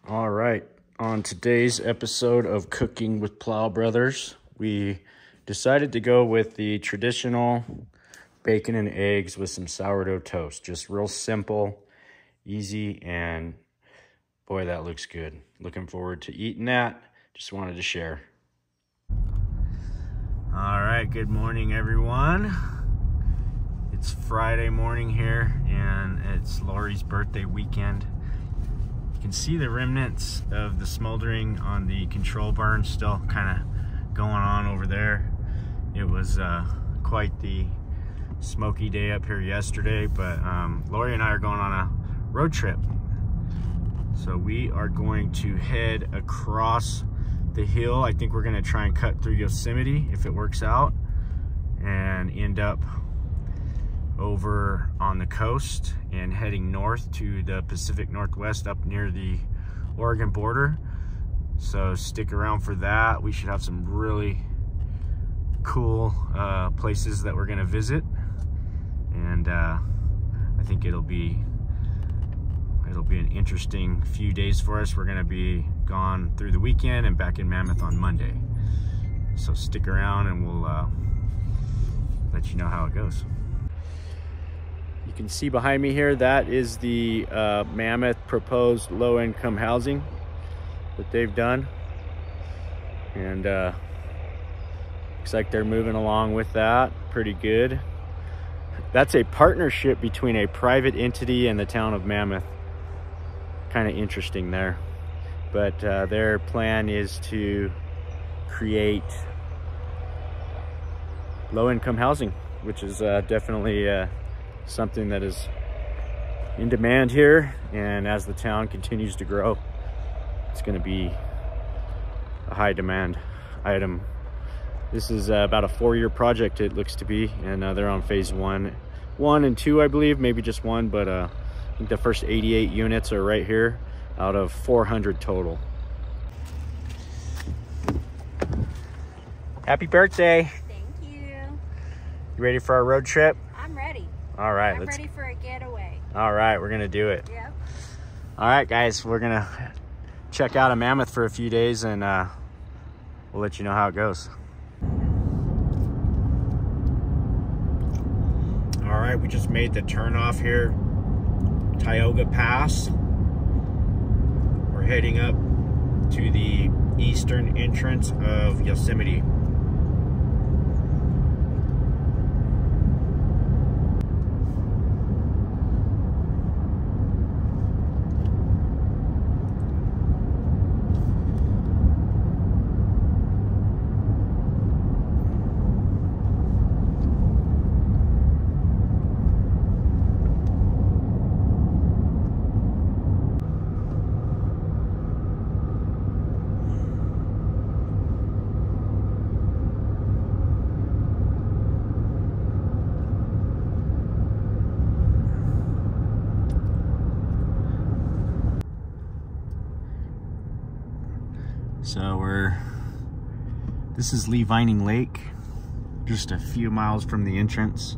All right, on today's episode of Cooking with Plow Brothers, we decided to go with the traditional bacon and eggs with some sourdough toast. Just real simple, easy, and boy, that looks good. Looking forward to eating that. Just wanted to share. All right, good morning, everyone. It's Friday morning here, and it's Lori's birthday weekend. You can see the remnants of the smoldering on the control burn still kind of going on over there. It was quite the smoky day up here yesterday, but Lori and I are going on a road trip. So we are going to head across the hill. I think we're going to try and cut through Yosemite if it works out and end up over on the coast and heading north to the Pacific Northwest up near the Oregon border. So stick around for that. We should have some really cool places that we're going to visit, and I think it'll be an interesting few days for us. We're going to be gone through the weekend and back in Mammoth on Monday. So stick around and we'll let you know how it goes. You can see behind me here, that is the Mammoth proposed low-income housing that they've done. And looks like they're moving along with that pretty good. That's a partnership between a private entity and the town of Mammoth. Kind of interesting there. But their plan is to create low-income housing, which is definitely something that is in demand here, and as the town continues to grow, it's going to be a high demand item. This is about a 4-year project, it looks to be, and they're on phase one and two, I believe, maybe just one, but I think the first 88 units are right here out of 400 total. Happy birthday. Thank you. You ready for our road trip? I'm ready. All right, I'm ready for a getaway. All right, we're gonna do it. Yep. All right, guys, we're gonna check out a Mammoth for a few days, and we'll let you know how it goes. All right, we just made the turnoff here, Tioga Pass. We're heading up to the eastern entrance of Yosemite. So this is Lee Vining Lake, just a few miles from the entrance.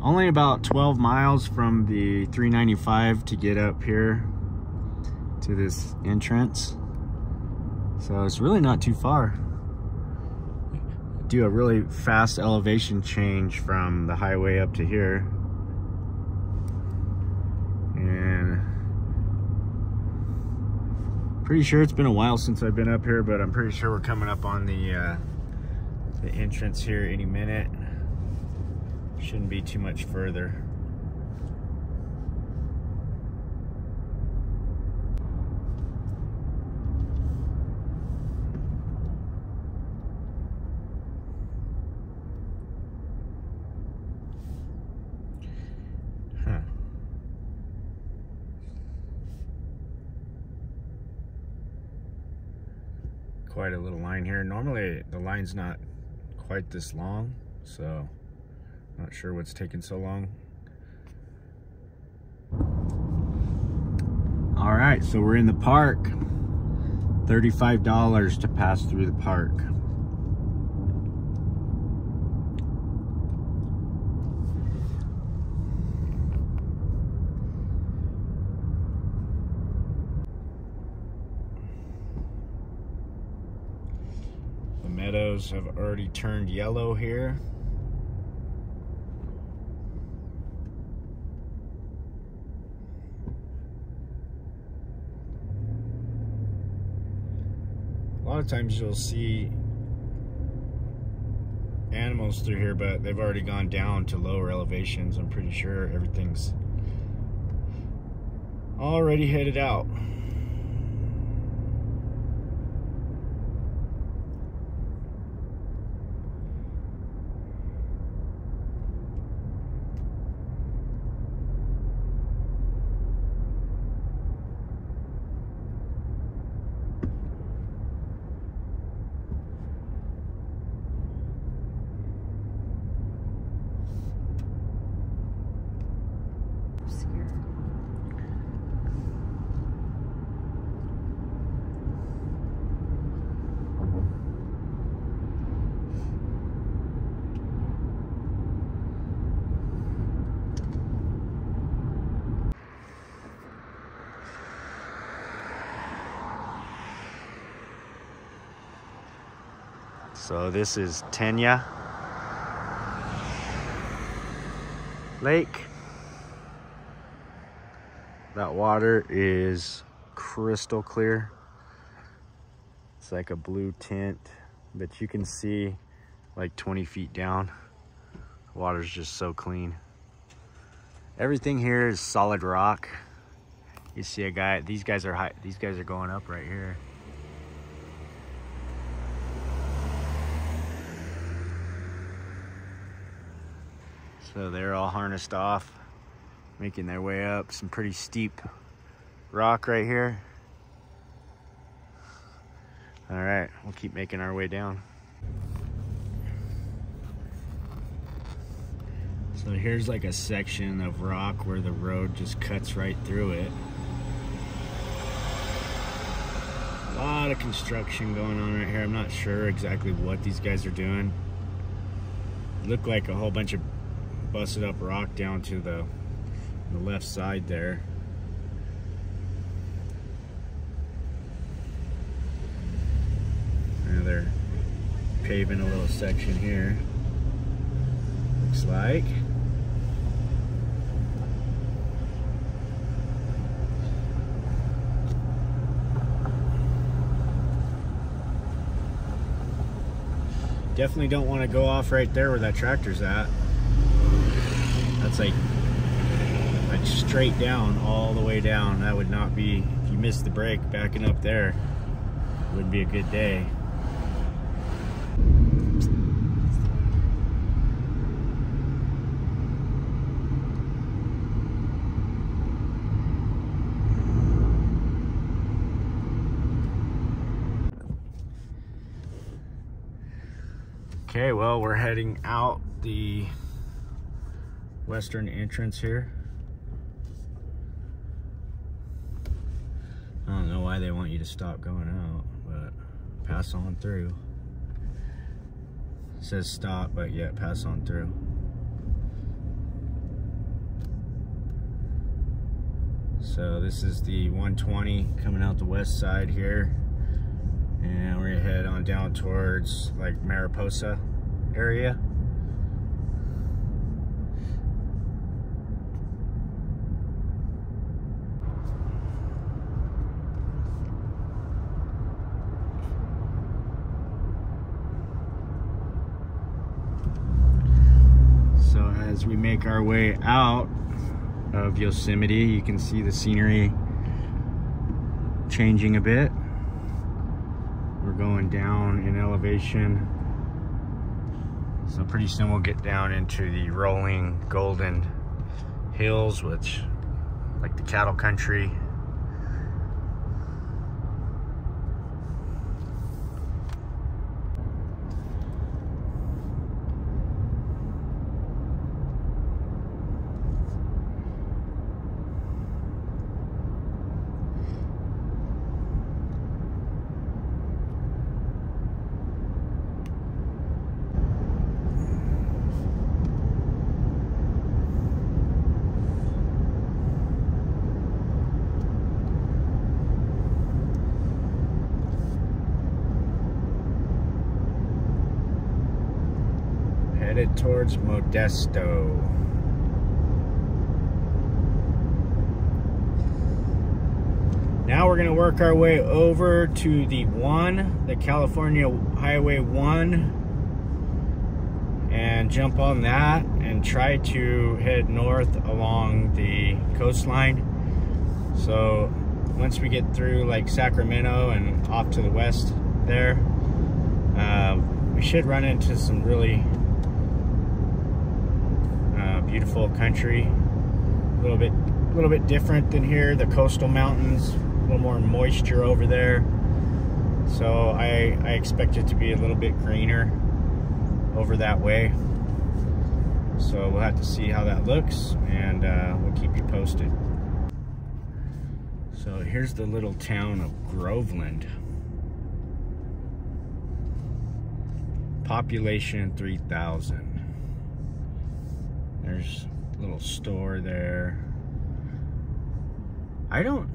Only about 12 miles from the 395 to get up here to this entrance. So it's really not too far. Do a really fast elevation change from the highway up to here. And pretty sure it's been a while since I've been up here, but I'm pretty sure we're coming up on the entrance here any minute. Shouldn't be too much further. Quite a little line here. Normally the line's not quite this long, so not sure what's taking so long. All right, so we're in the park. $35 to pass through the park. meadows have already turned yellow here. A lot of times you'll see animals through here, but they've already gone down to lower elevations. I'm pretty sure everything's already headed out. So this is Tioga Lake. That water is crystal clear. It's like a blue tint, but you can see like 20 feet down. The water's just so clean. Everything here is solid rock. You see a guy, these guys are high, these guys are going up right here. So they're all harnessed off, making their way up. Some pretty steep rock right here. All right, we'll keep making our way down. So here's like a section of rock where the road just cuts right through it. A lot of construction going on right here. I'm not sure exactly what these guys are doing. Look like a whole bunch of busted up rock down to the left side there. Now they're paving a little section here, looks like. Definitely don't want to go off right there where that tractor's at. That's like straight down, all the way down. That would not be, if you missed the break backing up there, would be a good day. Okay, well, we're heading out the western entrance here. I don't know why they want you to stop going out, but pass on through. It says stop, but yet pass on through. So this is the 120 coming out the west side here, and we're gonna head on down towards like Mariposa area. As we make our way out of Yosemite, you can see the scenery changing a bit. We're going down in elevation, so pretty soon we'll get down into the rolling golden hills, which like the cattle country. headed towards Modesto. Now we're gonna work our way over to the California Highway 1, and jump on that and try to head north along the coastline. So once we get through like Sacramento and off to the west there, we should run into some really beautiful country. A little bit different than here. The coastal mountains, a little more moisture over there. So I expect it to be a little bit greener over that way. So we'll have to see how that looks, and we'll keep you posted. So here's the little town of Groveland. Population 3,000. There's a little store there. I don't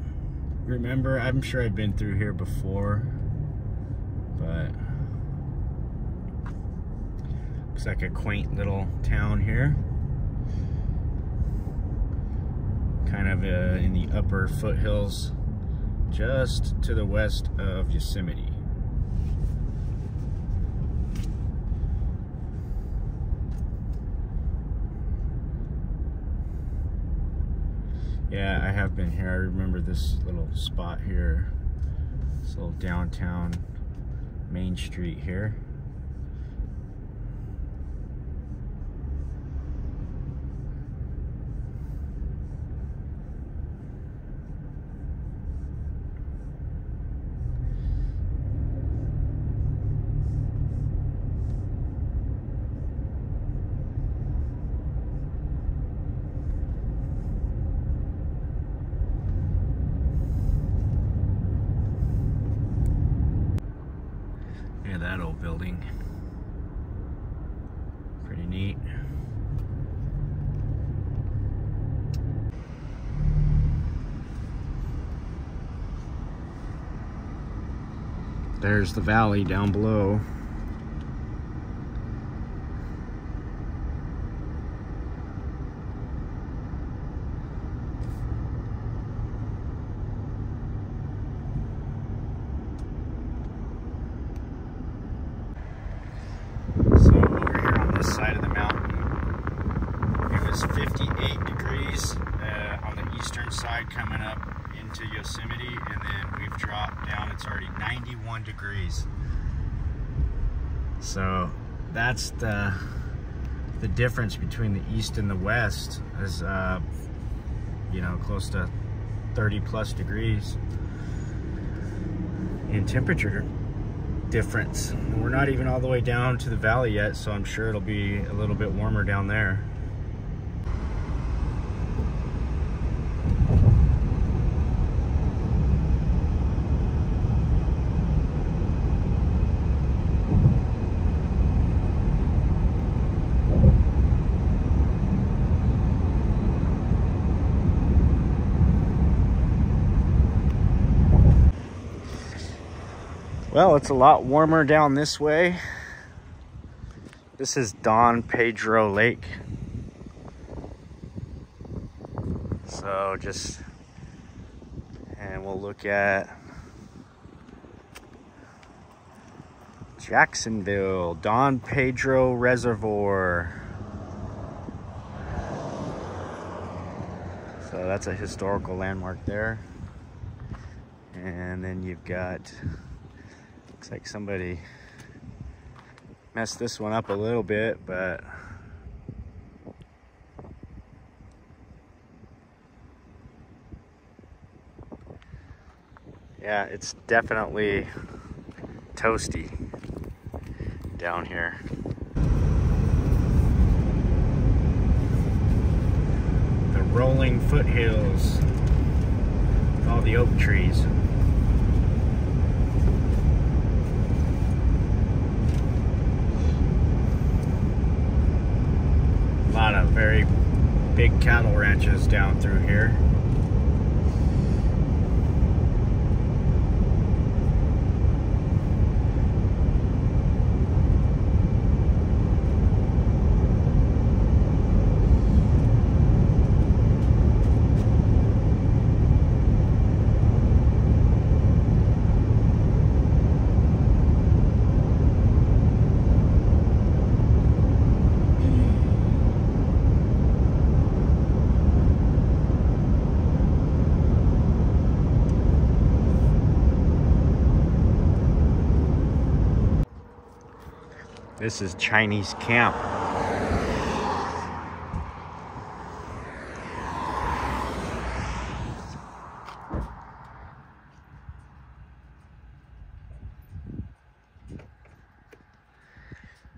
remember, I'm sure I've been through here before, but looks like a quaint little town here. Kind of in the upper foothills, just to the west of Yosemite. Yeah, I have been here. I remember this little spot here. This little downtown main street here. That old building, pretty neat. There's the valley down below. Side of the mountain, it was 58 degrees on the eastern side coming up into Yosemite, and then we've dropped down, it's already 91 degrees. So that's the difference between the east and the west is you know, close to 30 plus degrees in temperature difference. And we're not even all the way down to the valley yet, so I'm sure it'll be a little bit warmer down there. Well, it's a lot warmer down this way. This is Don Pedro Lake. So and we'll look at Jacksonville, Don Pedro Reservoir. So that's a historical landmark there. And then you've got, looks like somebody messed this one up a little bit, but yeah, it's definitely toasty down here. The rolling foothills with all the oak trees. A lot of very big cattle ranches down through here. This is Chinese camp.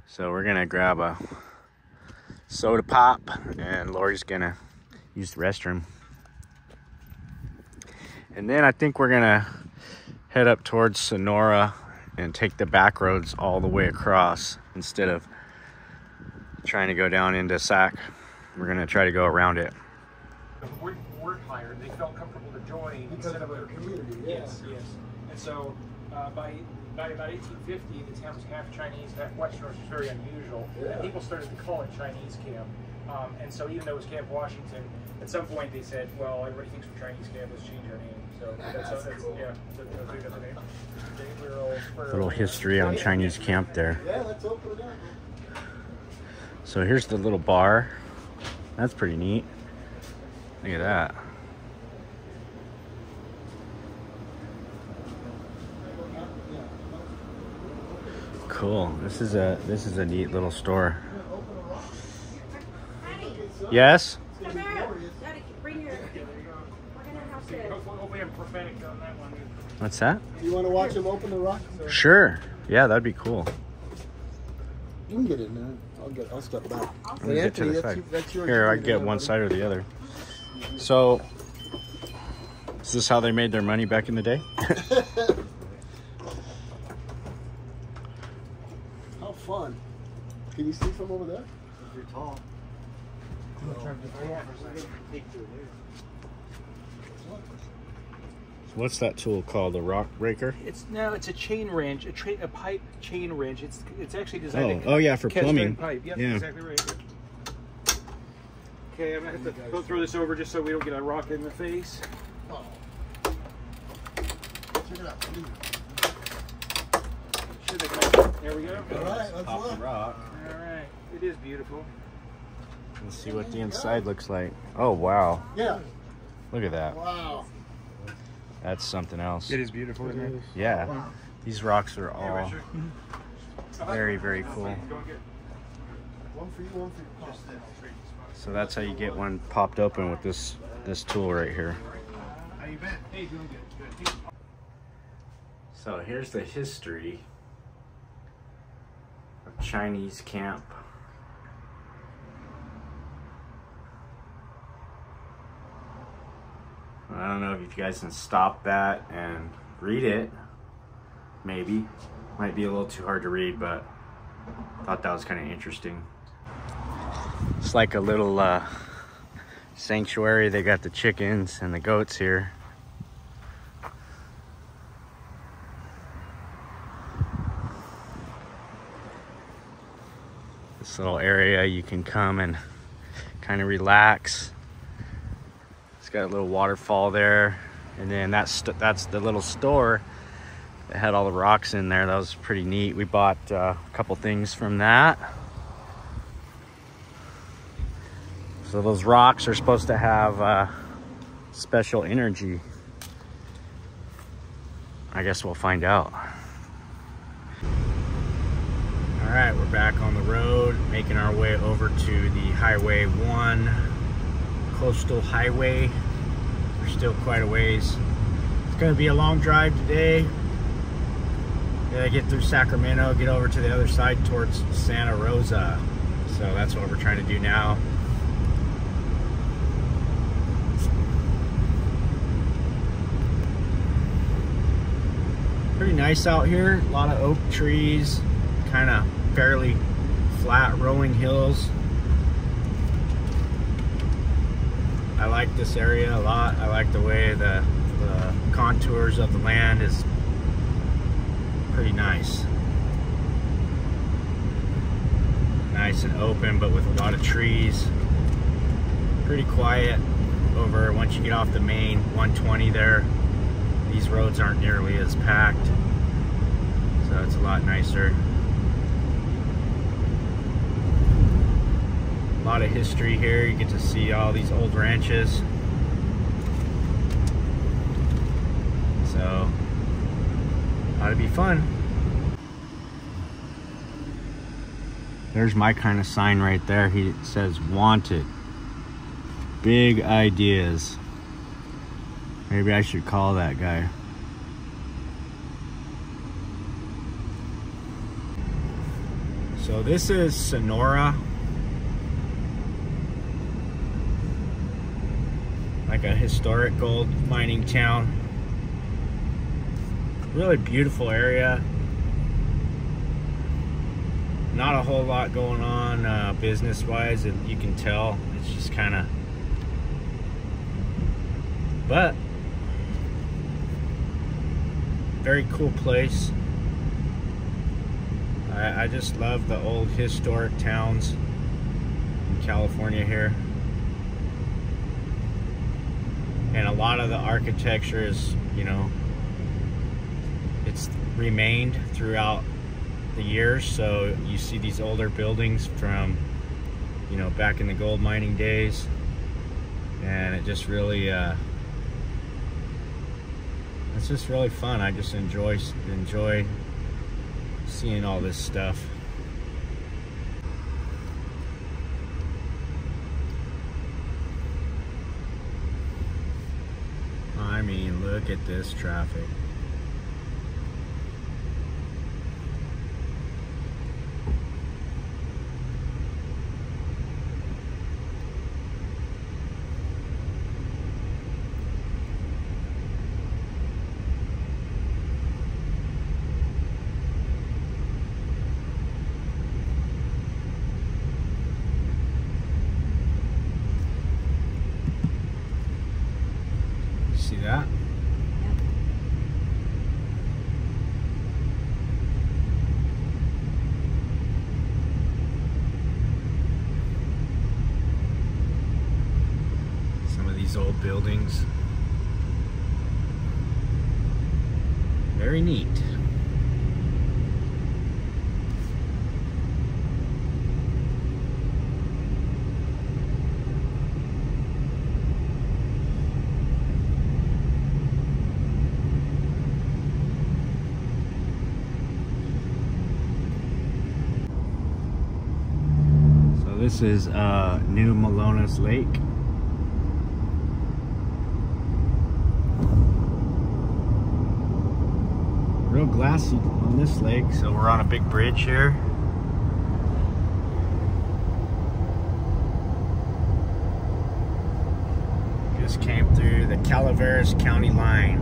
So we're gonna grab a soda pop and Lori's gonna use the restroom. And then I think we're gonna head up towards Sonora and take the back roads all the way across instead of trying to go down into Sac. We're gonna try to go around it. Were hired, they felt comfortable to join because of their community. Yes, yes. And so by about 1850, the town was half Chinese, half Western, which is very unusual. Yeah. And people started to call it Chinese Camp. And so even though it was Camp Washington, at some point they said, well, everybody thinks we're Chinese Camp, let's change our name. So that's yeah, that's the name. A little history on Chinese camp there. Yeah, let's open it up. So here's the little bar. That's pretty neat. Look at that. Cool. This is a neat little store. Yes? Come here. Daddy, bring your. We're gonna have to. Hopefully I'm prophetic on that one. What's that? You want to watch him open the rock? Sure. Yeah, that'd be cool. You can get in there. I'll step back. I'm gonna get to the side. That's yours. Here, I can get one side or the other. So, is this how they made their money back in the day? How fun. Can you see from over there? If you're tall. What's that tool called? A rock breaker? It's a chain wrench, a pipe chain wrench. It's actually designed. Oh yeah, for plumbing. Pipe. Yep, yeah, exactly right. Okay, I'm gonna have to throw this over just so we don't get a rock in the face. Oh. Check it out. Should make there we go. All right, let's Pop the look. rock. All right, it is beautiful. Let's see what the inside looks like. Oh wow! Yeah. Look at that. Wow. That's something else. It is beautiful, isn't it? Yeah. Wow. These rocks are all very, very cool. One for you, one for you. So that's how you get one popped open with this tool right here. How you been? Hey, doing good. Good. So here's the history of Chinese camp. I don't know if you guys can stop that and read it. Maybe. Might be a little too hard to read, but I thought that was kind of interesting. It's like a little sanctuary. They got the chickens and the goats here. This little area you can come and kind of relax. It's got a little waterfall there, and then that's the little store that had all the rocks in there. That was pretty neat. We bought a couple things from that. So those rocks are supposed to have special energy. I guess we'll find out. All right, we're back on the road, making our way over to the Highway 1 coastal highway. We're still quite a ways. It's gonna be a long drive today. Gotta get through Sacramento, get over to the other side towards Santa Rosa. So that's what we're trying to do now. Pretty nice out here, a lot of oak trees, kind of fairly flat rolling hills. I like this area a lot. I like the way the contours of the land is pretty nice. Nice and open, but with a lot of trees. Pretty quiet over once you get off the main 120 there. These roads aren't nearly as packed, so it's a lot nicer. A lot of history here. You get to see all these old ranches. So, ought to be fun. There's my kind of sign right there. He says wanted. Big ideas. Maybe I should call that guy. So this is Sonora. Like a historic gold mining town. Really beautiful area. Not a whole lot going on business-wise, and you can tell. It's just kind of... But very cool place. I just love the old historic towns in California here. And a lot of the architecture is, you know, it's remained throughout the years. So you see these older buildings from, you know, back in the gold mining days. And it just really, it's just really fun. I just enjoy seeing all this stuff. I mean, look at this traffic. See that? Some of these old buildings. Very neat. This is New Malones Lake. Real glassy on this lake, so we're on a big bridge here. Just came through the Calaveras County line.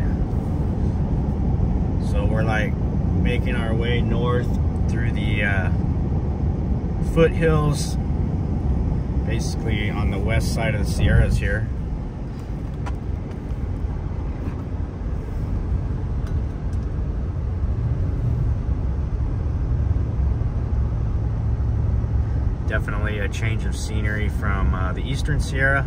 So we're like making our way north through the foothills, basically on the west side of the Sierras here. Definitely a change of scenery from the Eastern Sierra.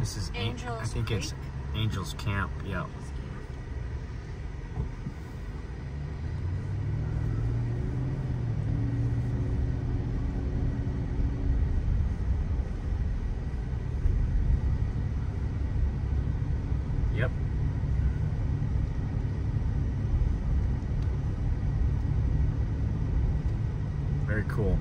This is I think it's Angel's Camp. Yeah. Yep. Very cool.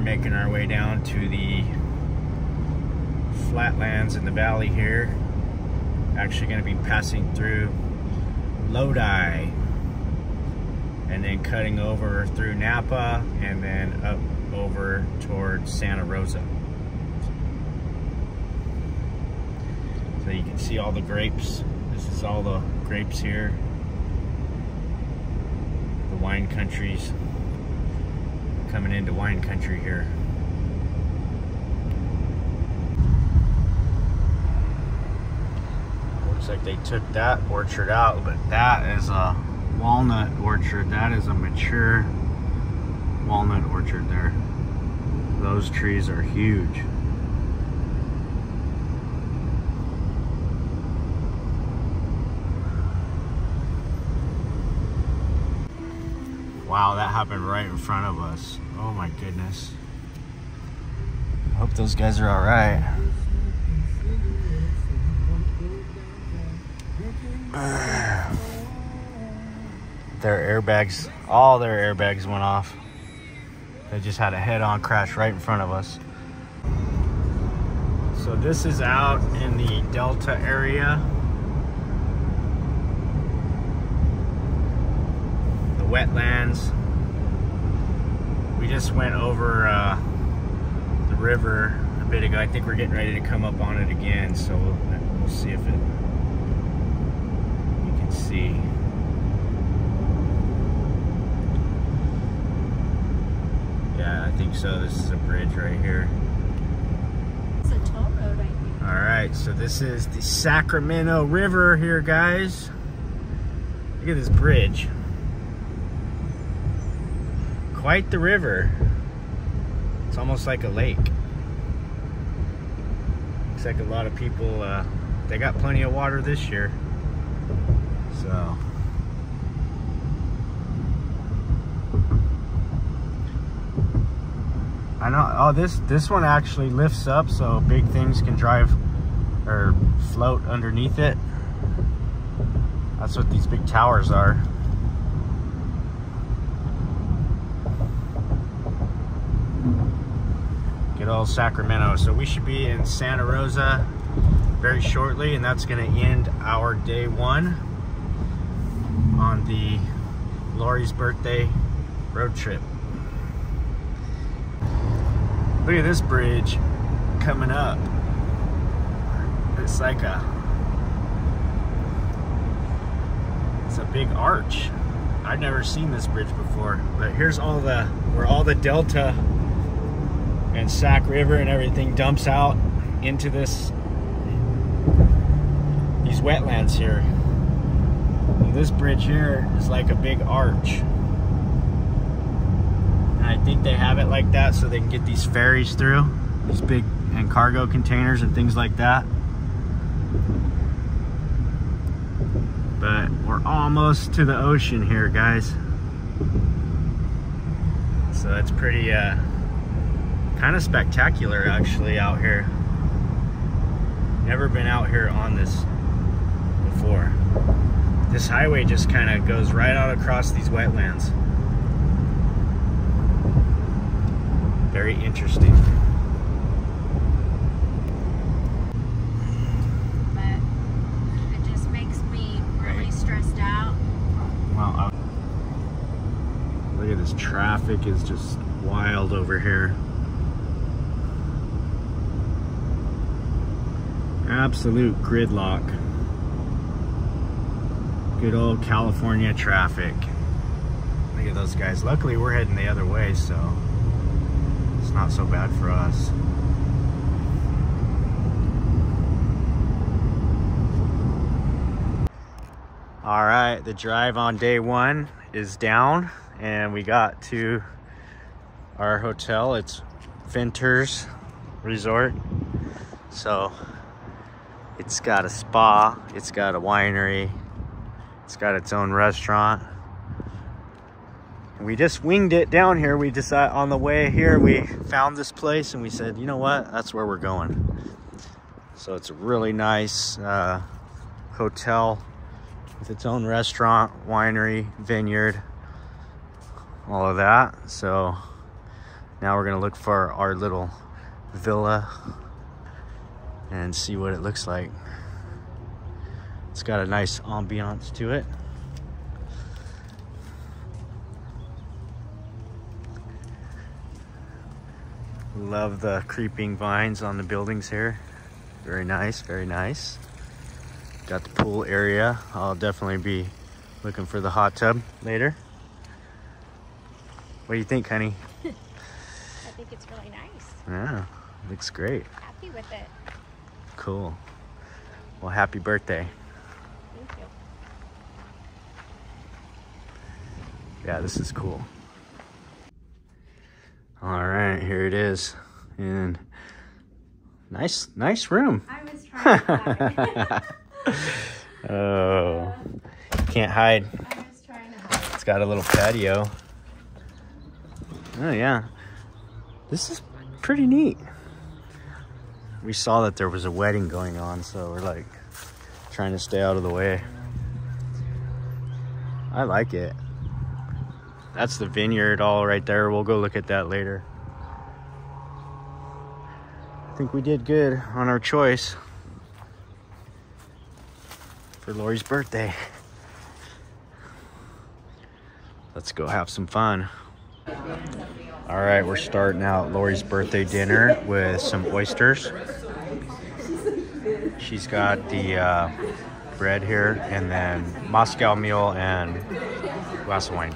Making our way down to the flatlands in the valley here. Actually going to be passing through Lodi and then cutting over through Napa and then up over towards Santa Rosa. So you can see all the grapes. This is all the grapes here. The wine countries. Coming into wine country here. Looks like they took that orchard out, but that is a walnut orchard. That is a mature walnut orchard there. Those trees are huge. Wow, that happened right in front of us. Oh my goodness. I hope those guys are all right. Their airbags, all their airbags went off. They just had a head-on crash right in front of us. So this is out in the Delta area. The wetlands. We just went over the river a bit ago. I think we're getting ready to come up on it again, so we'll see if you can see. Yeah, I think so. This is a bridge right here. It's a toll road, I think. All right, so this is the Sacramento River here, guys. Look at this bridge. Quite the river. It's almost like a lake. Looks like a lot of people, they got plenty of water this year. So. I know, oh, this one actually lifts up so big things can drive or float underneath it. That's what these big towers are. Good old Sacramento. So we should be in Santa Rosa very shortly, and that's going to end our day one on the Lori's birthday road trip. Look at this bridge coming up. It's like it's a big arch. I've never seen this bridge before, but here's where all the Delta and Sac River and everything dumps out into these wetlands here. And this bridge here is like a big arch. And I think they have it like that so they can get these ferries through, these big and cargo containers and things like that. But we're almost to the ocean here, guys. So it's pretty kind of spectacular actually out here. Never been out here on this before. This highway just kind of goes right out across these wetlands. Very interesting. But it just makes me really stressed out. Wow. Look at this, traffic is just wild over here. Absolute gridlock. Good old California traffic. Look at those guys. Luckily we're heading the other way, so it's not so bad for us. All right, the drive on day one is down and we got to our hotel. It's Venters Resort. So it's got a spa, it's got a winery, it's got its own restaurant. We just winged it down here. We decided on the way here, we found this place and we said, you know what, that's where we're going. So it's a really nice hotel with its own restaurant, winery, vineyard, all of that. So now we're gonna look for our little villa and see what it looks like. It's got a nice ambiance to it. Love the creeping vines on the buildings here. Very nice, very nice. Got the pool area. I'll definitely be looking for the hot tub later. What do you think, honey? I think it's really nice. Yeah, looks great. Happy with it. Cool. Well, happy birthday. Thank you. Yeah, this is cool. All right, here it is. And nice room. I was trying to hide. Oh, can't hide. I was trying to hide. It's got a little patio. Oh yeah, this is pretty neat. We saw that there was a wedding going on, so we're like trying to stay out of the way. I like it. That's the vineyard all right there. We'll go look at that later. I think we did good on our choice for Lori's birthday. Let's go have some fun. All right, we're starting out Lori's birthday dinner with some oysters. She's got the bread here, and then Moscow mule and glass of wine.